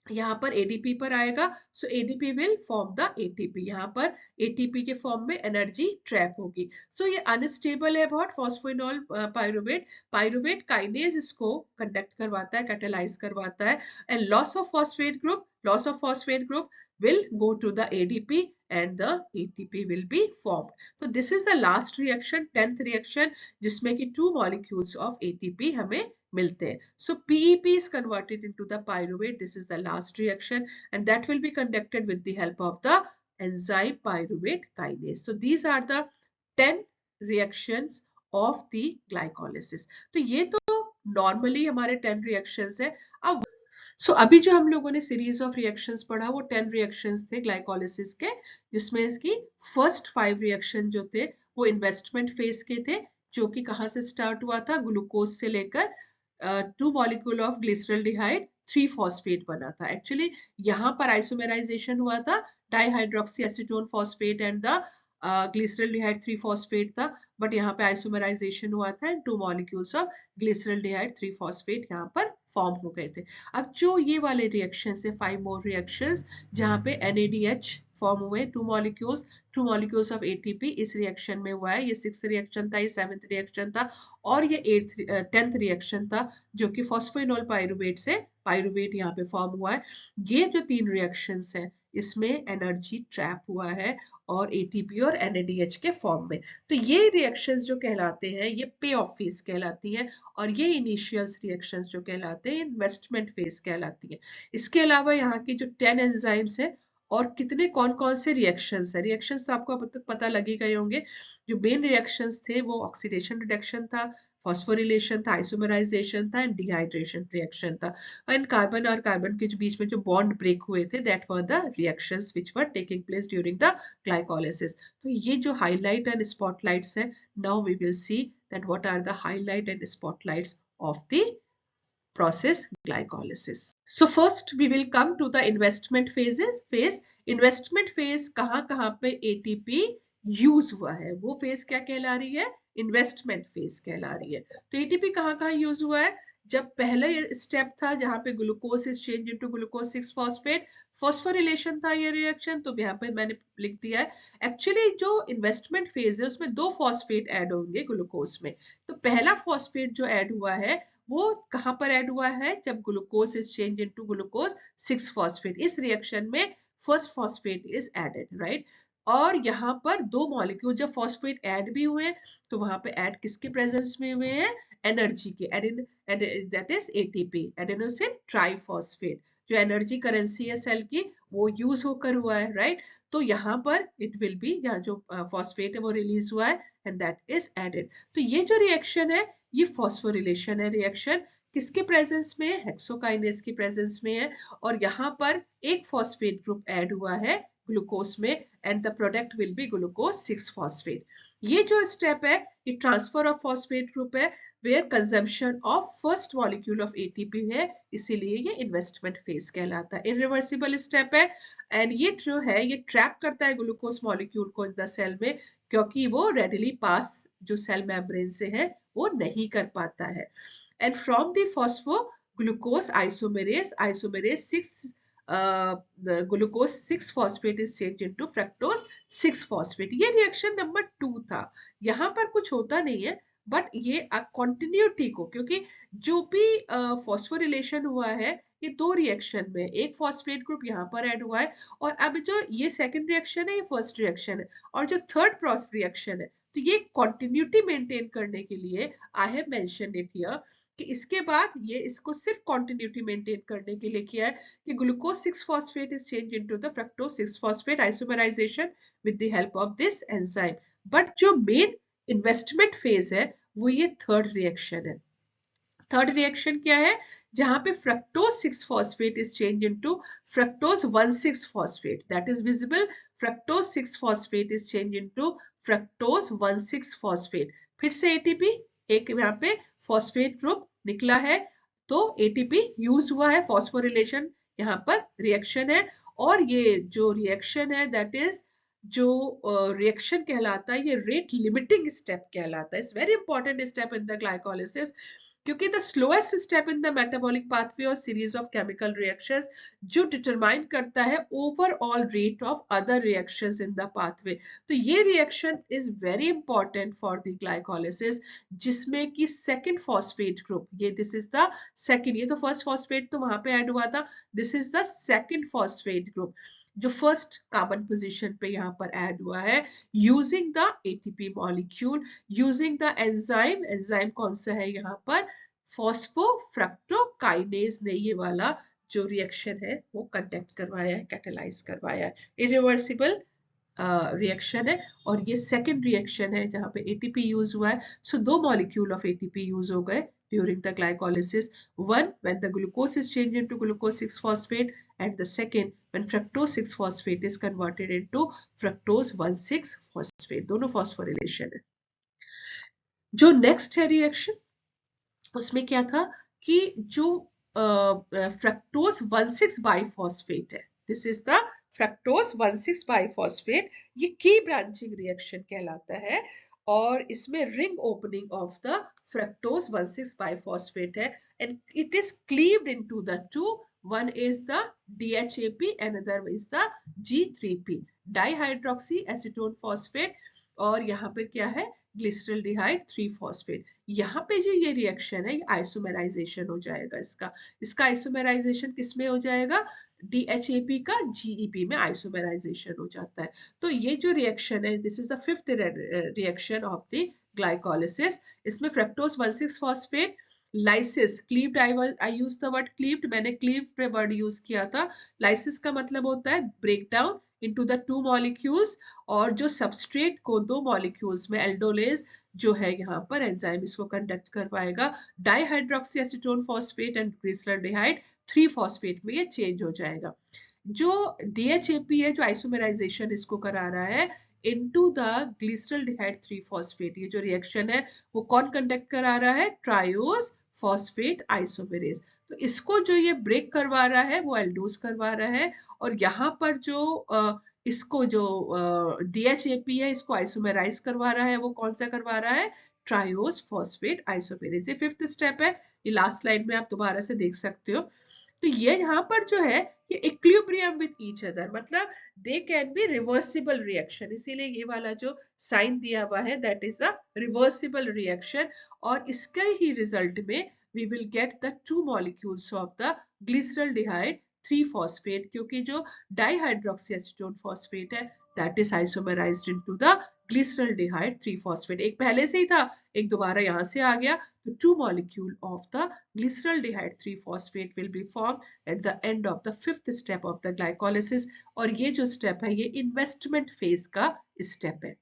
यहाँ पर ADP पर आएगा। So ADP will form the ATP, यहाँ पर ATP के फॉर्म में एनर्जी ट्रैप होगी। सो ये अनस्टेबल है बहुत, फॉस्फोइनॉल पाइरुवेट, पाइरुवेट काइनेज इसको कंडक्ट करवाता है, कैटालाइज करवाता है, and loss of phosphate group will go to the ADP and the ATP will be formed। So this is the last reaction, 10th reaction, जिसमें कि 2 molecules of ATP हमें मिलते हैं। So PEP is converted into the pyruvate, this is the last reaction, and that will be conducted with the help of the enzyme pyruvate kinase। So these are the 10 reactions of the glycolysis। तो ये तो normally हमारे 10 reactions है। अब अभी जो हम लोगों ने सीरीज ऑफ रिएक्शंस पढ़ा वो 10 रिएक्शंस थे ग्लाइकोलिसिस के, जिसमें इसकी फर्स्ट 5 रिएक्शन जो थे वो इन्वेस्टमेंट फेज के थे, जो कि कहाँ से स्टार्ट हुआ था, ग्लूकोज से लेकर 2 मॉलिक्यूल ऑफ ग्लिसरल्डिहाइड 3 फॉस्फेट बना था। एक्चुअली यहाँ पर आइसोमेराइजेशन हुआ था dihydroxy acetone phosphate and the glyceraldehyde three phosphate था, बट यहाँ पे आइसोमराइजेशन हुआ था and 2 molecules of glyceraldehyde three phosphate यहाँ पर फॉर्म हो गए थे। अब जो ये वाले रिएक्शन है 5 मोर रिएक्शंस जहाँ पे NADH फॉर्म हुए 2 मॉलिक्यूल्स ऑफ ATP इस रिएक्शन में हुआ है। ये 6th रिएक्शन था, ये 7th रिएक्शन था और ये 10th रिएक्शन था जो कि फॉस्फोइनोल पाइरुवेट से पाइरुवेट यहाँ पे फॉर्म हुआ है। ये जो 3 रिएक्शंस हैं इसमें एनर्जी ट्रैप हुआ है और ATP और NADH के फॉर्म में। तो ये रिएक्शंस जो कहलाते हैं ये पे ऑफ फेज कहलाती हैं और ये इनिशियल रिएक्शंस जो कहलाते हैं इन्वेस्टमेंट फेज कहलाती है। इसके अलावा यहाँ की जो 10 एंजाइम्स है और कितने कौन कौन से रिएक्शंस है, रिएक्शंस तो आपको अब तक पता लग ही गए होंगे। जो मेन रिएक्शंस थे वो ऑक्सीडेशन रिडक्शन था, फॉस्फोरिलेशन था, आइसोमराइजेशन था एंड डिहाइड्रेशन रिएक्शन था। एंड कार्बन और कार्बन के बीच में जो बॉन्ड ब्रेक हुए थे that were the reactions which were taking place during the glycolysis. तो ये जो हाईलाइट एंड स्पॉटलाइट्स है, now we will see that what are the highlight and spotlights of the process glycolysis. So first we will come to the investment phase. Investment phase कहाँ पे ATP use हुआ है, वो phase क्या कहला रही है, इन्वेस्टमेंट फेज कहला रही है। तो ATP कहाँ यूज हुआ है, जब पहले स्टेप था जहां पे glucose is change into glucose six phosphate, phosphorylation था ये रिएक्शन, तो यहाँ पे मैंने लिख दिया है। एक्चुअली जो इन्वेस्टमेंट फेज है उसमें 2 फॉस्फेट ऐड होंगे ग्लूकोज में। तो पहला फॉस्फेट जो ऐड हुआ है वो कहां पर ऐड हुआ है, जब glucose is change into glucose six phosphate. इस रिएक्शन में first phosphate is added, right. और यहाँ पर 2 मॉलिक्यूल जब फॉस्फेट ऐड भी हुए तो वहां पे ऐड किसके प्रेजेंस में हुए हैं, एनर्जी के, that is ATP, adenosine triphosphate. जो एनर्जी करेंसी है सेल की वो यूज होकर हुआ है, राइट। तो यहाँ पर इट विल बी, यहाँ जो फॉस्फेट है वो रिलीज हुआ है एंड दैट इज एडेड। तो ये जो रिएक्शन है ये फॉस्फोरिलेशन है रिएक्शन, किसके प्रेजेंस में है, हेक्सोकाइनेज की प्रेजेंस में है। और यहाँ पर एक फॉस्फेट ग्रुप ऐड हुआ है ग्लूकोज में and the product will be glucose six phosphate. ये जो स्टेप है ये ट्रांसफर ऑफ फॉस्फेट ग्रुप है where consumption of first molecule of ATP है, इसीलिए ये इन्वेस्टमेंट फेज कहलाता है। इरिवर्सिबल स्टेप है एंड ये जो है ये ट्रैप करता है ग्लूकोज मॉलिक्यूल को इन द सेल में, क्योंकि वो रेडिली पास जो सेल मेम्ब्रेन से है वो नहीं कर पाता है। And from the phosphoglucose isomerase 6 glucose six phosphate is change into fructose six phosphate. ये रिएक्शन नंबर 2 था। यहाँ पर कुछ होता नहीं है बट ये कंटिन्यूटी को, क्योंकि जो भी फॉस्फोरिलेशन हुआ है ये 2 रिएक्शन में, एक फॉस्फेट ग्रुप यहाँ पर ऐड हुआ है और अब जो ये सेकंड रिएक्शन है ये फर्स्ट रिएक्शन है और जो थर्ड प्रोसेस रिएक्शन है, तो ये कंटिन्यूटी मेंटेन करने के लिए I have mentioned it here कि इसके बाद ये इसको सिर्फ कंटिन्यूटी मेंटेन करने के लिए किया है कि glucose six phosphate is change into the fructose six phosphate isomerization with the help of this enzyme. But जो मेन इन्वेस्टमेंट फेज है वो ये थर्ड रिएक्शन है। थर्ड रिएक्शन क्या है, जहां पे fructose six phosphate is change into fructose one six phosphate, that is visible. Fructose six phosphate is change into fructose one six phosphate. फिर से ATP, एक यहाँ पे फॉस्फेट ग्रुप निकला है तो ATP यूज हुआ है, फॉस्फोरिलेशन यहाँ पर रिएक्शन है। और ये जो रिएक्शन है दैट इज जो रिएक्शन कहलाता है ये रेट लिमिटिंग स्टेप कहलाता है। It's very important step in the glycolysis, क्योंकि the slowest step in the metabolic pathway और सीरीज ऑफ केमिकल रिएक्शंस जो डिटरमाइन करता है overall rate of other reactions in the pathway. तो ये reaction is very important for the glycolysis, जिसमें कि second phosphate group, ये दिस इज द सेकंड, ये तो फर्स्ट फॉस्फेट तो वहां पे ऐड हुआ था, this is the second phosphate group जो फर्स्ट कार्बन पोजीशन पे यहाँ पर ऐड हुआ है using the ATP molecule, using the enzyme. Enzyme कौन सा है यहाँ पर, फॉस्फोफ्रक्टोकाइनेज ने ये वाला जो रिएक्शन है वो कंडक्ट करवाया है, कैटेलाइज करवाया है। इरिवर्सिबल रिएक्शन है और ये सेकंड रिएक्शन है जहां पे ATP यूज हुआ है। So 2 molecule of ATP use हो गए during the glycolysis, one when the glucose is changed into glucose 6-phosphate and the second when fructose 6-phosphate is converted into fructose 1,6-phosphate, दोनों phosphorylation है। जो next है reaction उसमें क्या था कि जो फ्रक्टोज 1,6-बाइफॉस्फेट है, this is the fructose 1,6 biphosphate, ये की ब्रांचिंग रिएक्शन कहलाता है और इसमें ring opening of the fructose 1,6 biphosphate है and it is cleaved into the two. One is the DHAP, another is the G3P, dihydroxy acetone phosphate, और यहाँ पे क्या है ग्लिसरल्डिहाइड 3 फॉस्फेट। यहाँ पे जो ये रिएक्शन है ये आइसोमेराइजेशन हो जाएगा इसका आइसोमेराइजेशन किस में हो जाएगा, DHAP का GEP में आइसोमेराइजेशन हो जाता है। तो ये जो रिएक्शन है this is the fifth reaction of the glycolysis. इसमें fructose 1,6 phosphate lysis cleaved, I use the word cleaved, मैंने क्लीव्ड पे वर्ड यूज किया था। लाइसिस का मतलब होता है break down into the two molecules, और जो सबस्ट्रेट को दो मॉलिक्यूल्स में एल्डोलेज जो है यहाँ पर एंजाइम इसको कंडक्ट करवाएगा, dihydroxy acetone phosphate and glyceraldehyde 3 phosphate में ये चेंज हो जाएगा। जो DHAP है जो आइसोमेराइजेशन इसको करा रहा है इनटू द ग्लिसरल्डिहाइड 3 फॉस्फेट, ये जो रिएक्शन है वो कौन कंडक्ट करा रहा है, ट्रायोज फॉस्फेट आइसोमेरेज। तो इसको जो ये ब्रेक करवा रहा है वो एल्डोज करवा रहा है, और यहाँ पर जो इसको जो DHAP है इसको आइसोमेराइज करवा रहा है वो कौन सा करवा रहा है, ट्रायोज फॉस्फेट आइसोमेरेज। ये फिफ्थ स्टेप है, ये लास्ट स्लाइड में आप दोबारा से देख सकते हो। तो ये यहाँ पर जो है ये इक्विलिब्रियम विद ईच अदर, मतलब they can be reversible reaction, इसीलिए ये वाला जो साइन दिया हुआ है that is a reversible reaction, और इसके ही रिजल्ट में we will get the two molecules of the glyceraldehyde 3 phosphate, क्योंकि जो डाइहाइड्रोक्सी एसीटोन फॉस्फेट है that is isomerized into the glyceraldehyde 3 phosphate. एक पहले से ही था, एक दोबारा यहाँ से आ गया, तो two molecule of the glyceraldehyde 3 phosphate will be formed at the end of the fifth step of the glycolysis, और ये जो स्टेप है ये इन्वेस्टमेंट फेज का स्टेप है।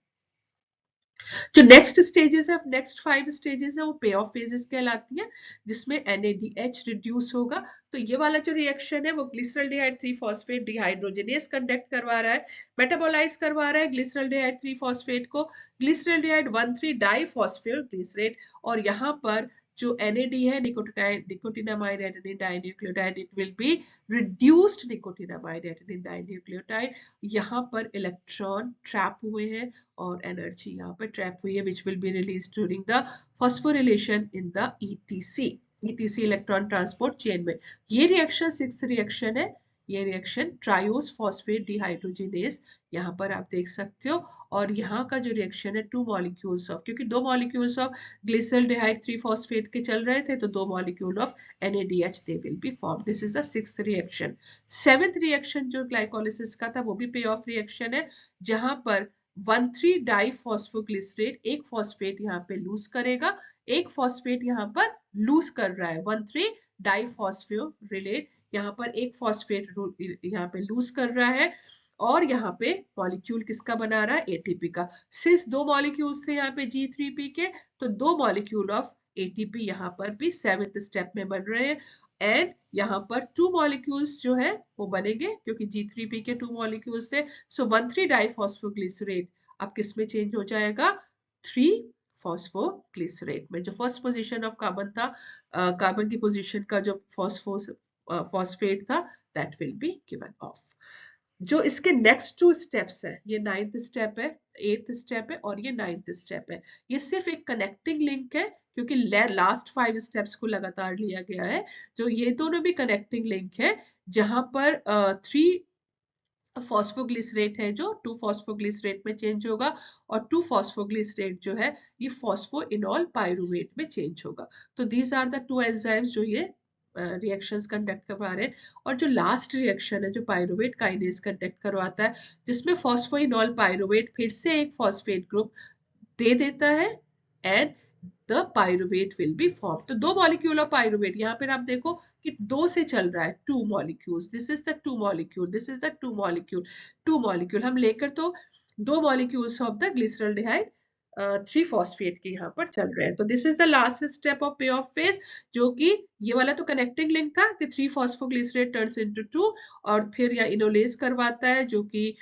जो नेक्स्ट स्टेजेस है, नेक्स्ट 5 स्टेजेस है वो पे ऑफ फेजेस कहलाती है, जिसमें NADH रिड्यूस होगा। तो ये वाला जो रिएक्शन है वो ग्लिसरल्डिहाइड 3 फॉस्फेट डिहाइड्रोजनेज कंडक्ट करवा रहा है, मेटाबोलाइज करवा रहा है ग्लिसरल्डिहाइड 3 फॉस्फेट को ग्लिसरल्डिहाइड 1,3 डाइफॉस्फेट ग्लिसरेट, और यहाँ पर जो NAD है nicotinamide adenine dinucleotide, it will be reduced nicotinamide adenine dinucleotide. यहाँ पर इलेक्ट्रॉन ट्रैप हुए हैं और एनर्जी यहाँ पर ट्रैप हुई है which will be released during the phosphorylation in the ETC electron transport chain में। ये रिएक्शन सिक्स्थ रिएक्शन है, ये रिएक्शन ट्रायोज फॉस्फेट डिहाइड्रोजिनेज, यहाँ पर आप देख सकते हो। और यहाँ का जो रिएक्शन है टू मॉलिक्यूल्स ऑफ, क्योंकि दो मॉलिक्यूल्स ऑफ ग्लिसरल्डिहाइड 3 फॉस्फेट के चल रहे थे तो दो molecule of NADH they will be form. This is the sixth reaction. Seventh reaction जो ग्लाइकोलिसिस का था वो भी पे ऑफ रिएक्शन है, जहां पर 1,3 डाइफॉस्फोग्लिसरेट एक फॉस्फेट यहाँ पे लूज करेगा, एक फॉस्फेट यहाँ पर लूज कर रहा है, 1,3 डाइफॉस्फोरिलेट यहाँ पर एक फॉस्फेट यहाँ पे लूज कर रहा है, और यहाँ पे मॉलिक्यूल किसका बना रहा है, ATP का। सिंस दो मॉलिक्यूल्स थे यहाँ पे G3P के, तो दो मॉलिक्यूल ऑफ ATP यहाँ पर भी सेवेंथ स्टेप में बन रहे हैं, एंड यहाँ पर टू मॉलिक्यूल्स जो है वो बनेंगे क्योंकि G3P के टू मॉलिक्यूल्स से। सो 1,3 डाइफॉस्फोग्लिसरेट अब किस में चेंज हो जाएगा, 3 फॉस्फोग्लिसरेट में। जो फर्स्ट पोजीशन ऑफ कार्बन था, कार्बन की पोजीशन का जो फॉस्फेट था that will be given of. जो इसके नेक्स्ट टू स्टेप्स है, ये 9th स्टेप है, 8th स्टेप है और ये 9th स्टेप है, ये सिर्फ एक कनेक्टिंग लिंक है क्योंकि लास्ट 5 स्टेप्स को लगातार लिया गया है। जो ये दोनों भी कनेक्टिंग लिंक है जहां पर 3 फॉस्फोग्लिसरेट है जो 2 फॉस्फोग्लिसरेट में चेंज होगा, और 2 फॉस्फोग्लिसरेट जो है ये फॉस्फोइनॉल पाइरुवेट में चेंज होगा। तो दीज आर द 2 एंजाइम्स जो ये रिएक्शंस कंडक्ट करवा रहे हैं। और जो लास्ट रिएक्शन है जो पाइरुवेट काइनेज कंडक्ट करवाता है, जिसमें फॉस्फोइनॉल पाइरुवेट फिर से एक फॉस्फेट ग्रुप दे देता है and the pyruvate will be form. तो दो मॉलिक्यूल ऑफ पाइरुवेट, यहाँ पर आप देखो कि दो से चल रहा है, 2 molecules, this is the 2 molecule, this is the 2 molecule, 2 molecule हम लेकर तो दो molecules of the glyceraldehyde 3 phosphate के यहाँ पर चल रहे हैं। तो this is the last step of पे ऑफ फेज, जो कि ये वाला तो कनेक्टिंग लिंक था, 3 फॉस्फोग्लिसरेट टर्न्स इनटू 2, और फिर यह इनोलेज करवाता है जो कि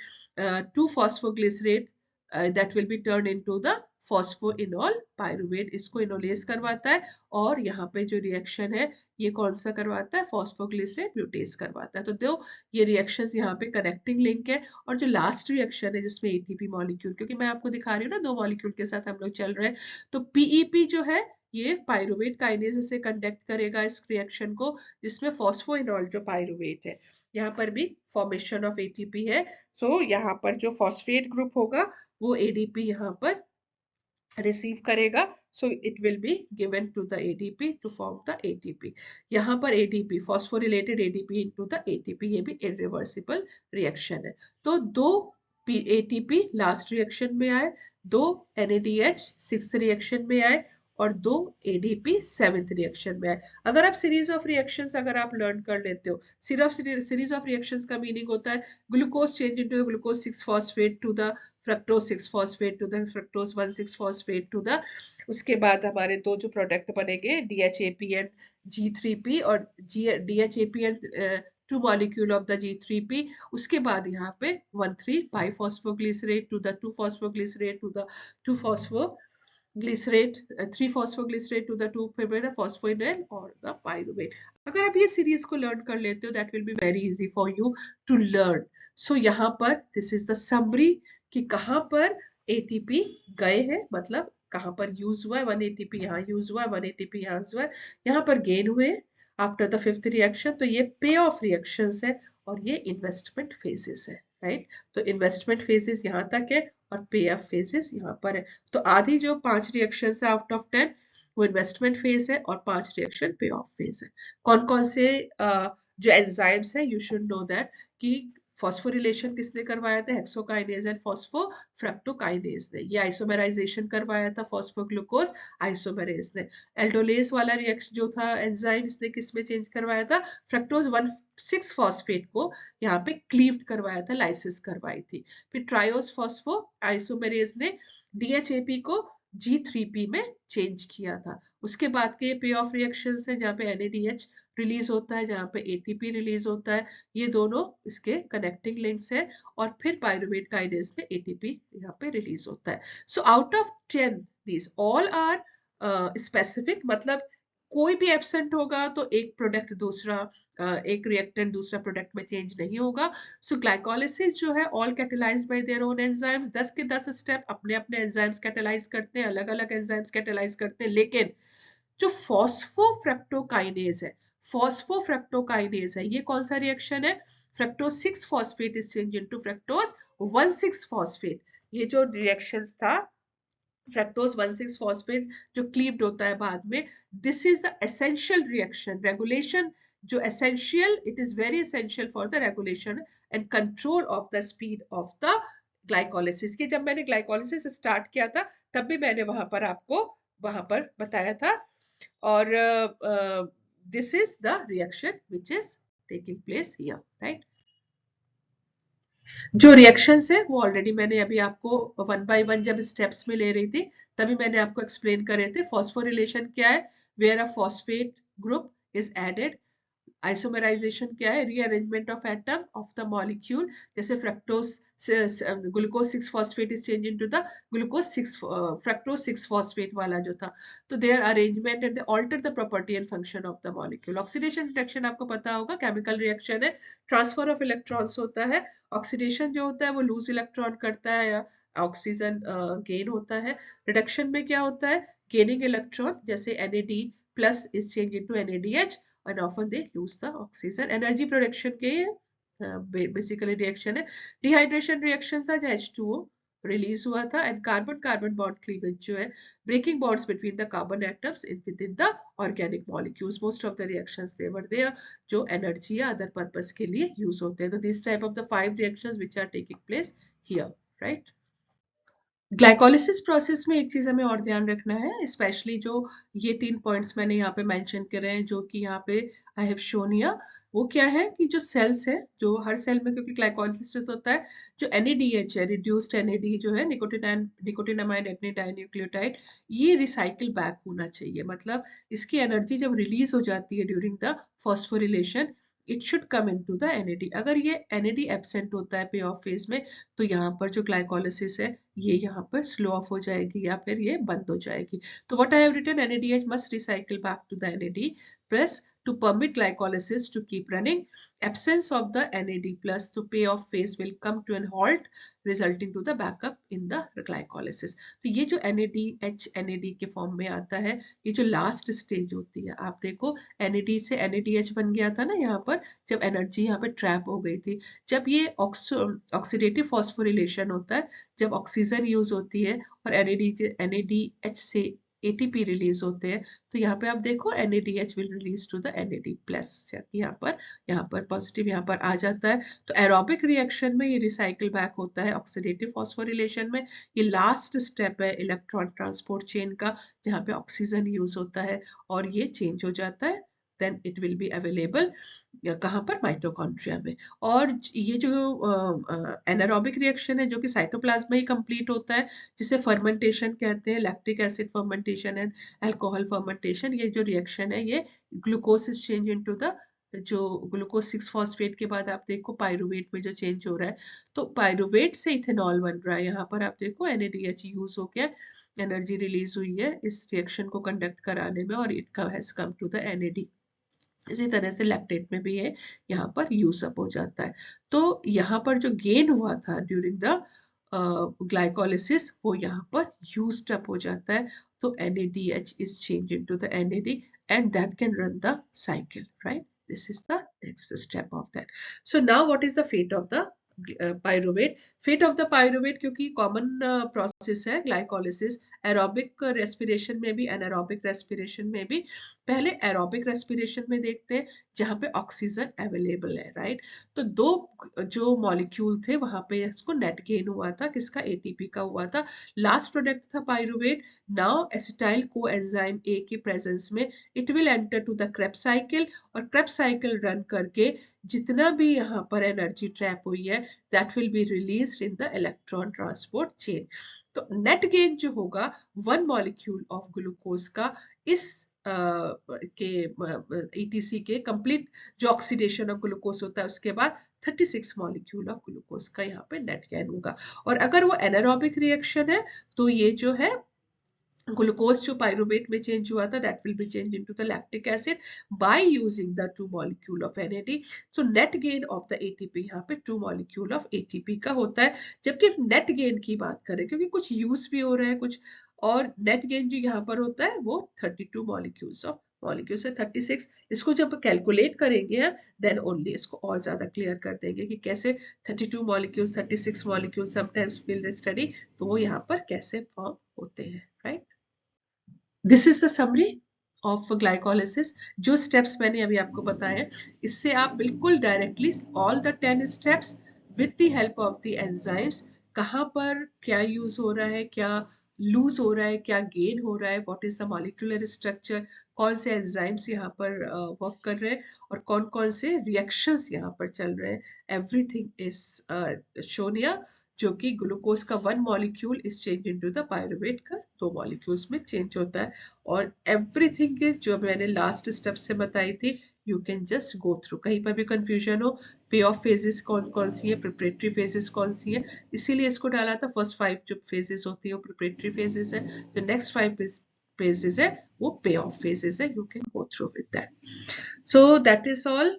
2 phosphoglycerate that will be turned into the phosphoenol pyruvate इसको इनोलेज करवाता है, और यहाँ पे जो रिएक्शन है ये कौन सा करवाता है, फॉस्फोग्लिसरेट म्यूटेज करवाता है। तो दो ये रिएक्शंस यहाँ पे कनेक्टिंग लिंक है। और जो लास्ट रिएक्शन है जिसमें एटीपी मॉलिक्यूल, क्योंकि मैं आपको दिखा रही हूँ ना दो मॉलिक्यूल के साथ हम लोग चल रहे हैं, तो पीईपी जो है ये पायरुवेट काइनेज से कंडक्ट करेगा इस रिएक्शन को, जिसमें फॉस्फोइनोल जो पायरुवेट है, यहाँ पर भी फॉर्मेशन ऑफ एटीपी है। सो यहाँ पर जो फॉस्फेट ग्रुप होगा वो एडीपी यहाँ पर रिसीव करेगा, so it will be given to the ADP to form the ATP. यहाँ पर ADP phosphorylated ADP into the ATP, ये भी इरिवर्सिबल रिएक्शन है। तो दो एटीपी लास्ट रिएक्शन में आए, दो NADH सिक्स्थ रिएक्शन में आए, और दो ADP सेवेंथ रिएक्शन में आए। अगर आप सीरीज ऑफ रिएक्शंस अगर आप लर्न कर लेते हो, सीरीज ऑफ रिएक्शंस का मीनिंग होता है glucose change into glucose 6 phosphate to the fructose 6 phosphate to the fructose 1 6 phosphate to the, उसके बाद हमारे दो जो प्रोडक्ट बनेंगे DHAP एंड G3P, और DHAP and two molecule of the G3P, उसके बाद यहाँ पे 1,3 biphosphoglycerate to the 2 phosphoglycerate to the 2 phosphoglycerate 3 phosphoglycerate to the 2 phosphoenol और द पायरुवेट। अगर आप ये सीरीज को लर्न कर लेते हो that will be very easy for you to learn. So यहाँ पर दिस इज द समरी कि कहाँ पर एटीपी गए हैं, मतलब कहाँ पर यूज हुआ है, 1 एटीपी यहाँ यूज हुआ है, 1 एटीपी यहाँ यूज हुआ है, यहाँ पर गेन हुए आफ्टर द फिफ्थ रिएक्शन। तो ये पे ऑफ रिएक्शंस है और ये इन्वेस्टमेंट फेजेस है, राइट। तो इन्वेस्टमेंट फेजेस यहाँ तक है और पे ऑफ फेजेस यहाँ पर है। तो आधी जो 5 रिएक्शन है आउट ऑफ 10 वो इन्वेस्टमेंट फेज है और 5 रिएक्शन पे ऑफ फेज है। कौन कौन से जो एंजाइम्स है, यू शुड नो दैट कि फॉस्फोरिलेशन किसने करवाया था, हेक्सोकाइनेज एंड फॉस्फोफ्रक्टोकाइनेज ने। ये आइसोमेराइजेशन करवाया था फॉस्फोग्लूकोज आइसोमेरेज ने। एल्डोलेज वाला रिएक्शन जो था एंजाइम, इसने किसमें चेंज करवाया था, फ्रक्टोज 1,6 फॉस्फेट को यहाँ पे क्लीव्ड करवाया था, लाइसिस करवाई थी। फिर ट्रायोस फॉस्फो आइसोमेरेज ने DHAP को G3P में चेंज किया था। उसके बाद के पे ऑफ रिएक्शंस है जहाँ पे NADH रिलीज होता है, जहाँ पे ATP रिलीज होता है, ये दोनों इसके कनेक्टिंग लिंक्स है। और फिर पायरुवेट काइनेज में ATP यहाँ पे रिलीज होता है। So out of 10 these all are specific, मतलब कोई भी एब्सेंट होगा तो एक प्रोडक्ट दूसरा एक रिएक्टेंट दूसरा प्रोडक्ट में चेंज नहीं होगा। सो ग्लाइकोलिसिस जो है all catalysed bye their own enzymes, 10 के 10 स्टेप अपने अपने एंजाइम्स कैटेलाइज करते हैं, अलग अलग एंजाइम्स कैटेलाइज करते हैं। लेकिन जो फॉस्फोफ्रक्टोकाइनेज है, फॉस्फोफ्रक्टोकाइनेज है, ये कौन सा रिएक्शन है, fructose 6 phosphate is change into fructose 1,6 phosphate. ये जो रिएक्शन था फ्रक्टोज 1,6 फॉस्फेट जो क्लीव्ड होता है बाद में, this is the essential reaction regulation, जो essential, it is very essential for the regulation and control of the speed of the glycolysis. कि जब मैंने ग्लाइकोलिसिस स्टार्ट किया था तब भी मैंने वहां पर आपको वहां पर बताया था। और this is the reaction which is taking place here, right. जो रिएक्शंस है वो ऑलरेडी मैंने अभी आपको 1 बाय 1 जब स्टेप्स में ले रही थी तभी मैंने आपको एक्सप्लेन कर रहे थे। फॉस्फोरिलेशन क्या है, where a phosphate group is added. Isomerization क्या है, rearrangement of atom of the molecule, जैसे fructose glucose 6 phosphate is change into the glucose 6 fructose 6 phosphate वाला जो था, तो their arrangement and they alter the property and function of the molecule. Oxidation reaction आपको पता होगा, केमिकल रिएक्शन है, transfer of electrons होता है। ऑक्सीडेशन जो होता है वो लूज इलेक्ट्रॉन करता है या ऑक्सीजन गेन होता है। रिडक्शन में क्या होता है, गेनिंग इलेक्ट्रॉन, जैसे NAD plus is change into NADH and often they lose the oxygen। Energy production के बेसिकली रिएक्शन है। डिहाइड्रेशन रिएक्शन था जहाँ H2O रिलीज हुआ था। And carbon carbon bond cleavage जो है, breaking bonds between the carbon atoms in with in the organic molecules. Most of the reactions they were there जो energy या other purpose के लिए यूज होते हैं। तो this type of the 5 reactions which are taking place here, right. Glycolysis process में एक चीज हमें और ध्यान रखना है, स्पेशली जो ये 3 पॉइंट्स मैंने यहाँ पे मेंशन करे हैं जो कि यहाँ पे आई हैव शोन हियर, वो क्या है कि जो सेल्स है, जो हर सेल में, क्योंकि ग्लाइकोलिसिस होता है, जो NADH है, रिड्यूस्ड NAD जो है, निकोटिनामाइड एडेनिन डाइन्यूक्लियोटाइड, ये रिसाइकिल बैक होना चाहिए। मतलब इसकी एनर्जी जब रिलीज हो जाती है during the phosphorylation, it should come into the NAD। अगर ये NAD एब्सेंट होता है पे ऑफ फेज में, तो यहाँ पर जो ग्लाइकोलिसिस है ये यहाँ पर स्लो ऑफ हो जाएगी या फिर ये बंद हो जाएगी। तो what I have written, NADH must recycle back to the NAD plus to permit glycolysis to keep running. Absence of the NAD plus to payoff phase will come to an halt, resulting to the backup in the glycolysis. तो ये जो NADH NAD के form में आता है, ये जो last stage होती है, आप देखो NAD से NADH बन गया था ना यहाँ पर, जब एनर्जी यहाँ पर ट्रैप हो गई थी। जब ये ऑक्सीडेटिव फॉस्फोरिलेशन होता है, जब ऑक्सीजन यूज होती है और NADH से ATP रिलीज होते हैं, तो यहाँ पे आप देखो NADH will release to the NAD plus, यहाँ पर पॉजिटिव यहाँ पर आ जाता है। तो एरोबिक रिएक्शन में ये रिसाइकिल बैक होता है ऑक्सीडेटिव फॉस्फोरिलेशन में। ये लास्ट स्टेप है इलेक्ट्रॉन ट्रांसपोर्ट चेन का, जहाँ पे ऑक्सीजन यूज होता है और ये चेंज हो जाता है, then it will be available कहाँ पर, माइटोकॉन्ड्रिया में। और ये जो एनारोबिक रिएक्शन है जो कि साइटोप्लाज्म में ही कंप्लीट होता है, जिसे फर्मेंटेशन कहते हैं, lactic acid fermentation and alcohol fermentation. ये जो रिएक्शन है ये glucose is change into the, जो ग्लूकोज 6 फॉस्फेट के बाद आप देखो पायरुवेट में जो चेंज हो रहा है, तो पायरुवेट से इथेनॉल बन रहा है। यहाँ पर आप देखो NADH यूज हो गया, एनर्जी रिलीज हुई है इस रिएक्शन को कंडक्ट कराने में, और it has come to the NAD। इसी तरह से लैक्टेट में भी ये यहाँ पर यूज अप हो जाता है। तो यहाँ पर जो गेन हुआ था ड्यूरिंग द ग्लाइकोलिसिस, वो यहाँ पर यूज्ड अप हो जाता है। तो NADH is changed into the NAD and that can run the cycle, right? This is the next step of that. So now what is the fate of the pyruvate? Fate of the pyruvate, क्योंकि common process है glycolysis, aerobic respiration में भी anaerobic respiration में भी। पहले aerobic respiration में देखते हैं जहाँ पे ऑक्सीजन अवेलेबल है, राइट? तो दो जो मॉलिक्यूल थे वहां पे इसको नेट गेन हुआ था, किसका, ATP का हुआ था। लास्ट प्रोडक्ट था pyruvate. Now acetyl coenzyme A के प्रेजेंस में it will enter to the Krebs cycle, और क्रेब्स साइकिल रन करके जितना भी यहाँ पर एनर्जी ट्रैप हुई है that will be released in the electron transport chain. तो नेट गेन जो होगा 1 मॉलिक्यूल ऑफ ग्लूकोज का इस के ETC के कंप्लीट जो ऑक्सीडेशन ऑफ ग्लूकोज होता है उसके बाद 36 मॉलिक्यूल ऑफ ग्लूकोज का यहाँ पे नेट गेन होगा। और अगर वो एनारोबिक रिएक्शन है तो ये जो है ग्लूकोज जो पायरुवेट में चेंज हुआ था that will B change into the lactic acid by using the 2 molecule of NAD। So net gain of the ATP यहाँ पे 2 मॉलिक्यूल ऑफ ATP का होता है। जबकि नेट गेन की बात करें, क्योंकि कुछ यूज भी हो रहा है कुछ, और नेट गेन जो यहाँ पर होता है वो 32 मॉलिक्यूल्स ऑफ मॉलिक्यूल से 36। इसको जब कैलकुलेट करेंगे देन ओनली इसको और ज्यादा क्लियर कर देंगे कि कैसे 32 molecules 36 molecules sometimes field study, तो वो यहाँ पर कैसे फॉर्म होते हैं, right? This is the summary of glycolysis. जो स्टेप्स मैंने अभी आपको बताया, इससे आप बिल्कुल directly all the 10 steps with the help of the enzymes, कहाँ पर क्या यूज हो रहा है, क्या लूज हो रहा है, क्या गेन हो रहा है, what is the molecular structure, कौन से एंजाइम्स यहाँ पर वर्क कर रहे हैं और कौन कौन से रिएक्शंस यहाँ पर चल रहे हैं, एवरीथिंग इज शोन हियर। जो कि ग्लूकोज का 1 molecule is change into the pyruvate का 2 मॉलिक्यूल्स में चेंज होता है। और एवरीथिंग जो मैंने लास्ट स्टेप से बताई थी, you can just go through, कहीं पर भी कंफ्यूजन हो, पे ऑफ फेजेस कौन कौन सी है, प्रिपरेटरी फेजेस कौन सी है, इसीलिए इसको डाला था। फर्स्ट 5 जो फेजेस होती है वो प्रिपरेटरी फेजेस है, जो नेक्स्ट 5 फेजेस है वो पे ऑफ फेजेस है, you can go through with that. So that is all.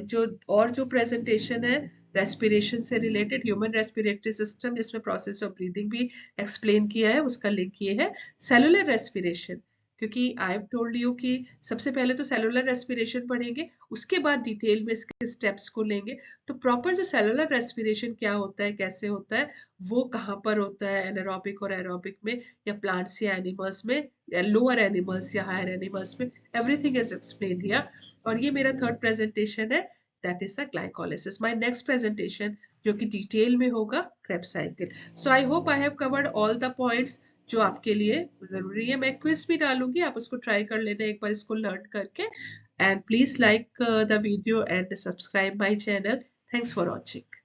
जो प्रेजेंटेशन है रेस्पिरेशन से रिलेटेड, ह्यूमन रेस्पिरेटरी सिस्टम जिसमें प्रोसेस ऑफ ब्रीदिंग भी एक्सप्लेन किया है, उसका लिंक ये है। सेलुलर रेस्पिरेशन, क्योंकि आई हैव टोल्ड यू कि सबसे पहले तो सेलुलर रेस्पिरेशन पढ़ेंगे, उसके बाद डिटेल में इसके स्टेप्स को लेंगे। तो प्रॉपर जो सेलुलर रेस्पिरेशन क्या होता है, कैसे होता है, वो कहाँ पर होता है, एनारोबिक और एरोबिक में, या प्लांट्स या एनिमल्स में, या लोअर एनिमल्स या हायर एनिमल्स में, एवरीथिंग इज एक्सप्लेन हियर। और ये मेरा थर्ड प्रेजेंटेशन है, that is the glycolysis. My next presentation जो कि डिटेल में होगा Krebs cycle. So I hope I have covered all the points जो आपके लिए जरूरी है। मैं क्विज भी डालूंगी, आप उसको ट्राई कर लेना एक बार इसको लर्न करके। And please like the video and subscribe my channel. Thanks for watching.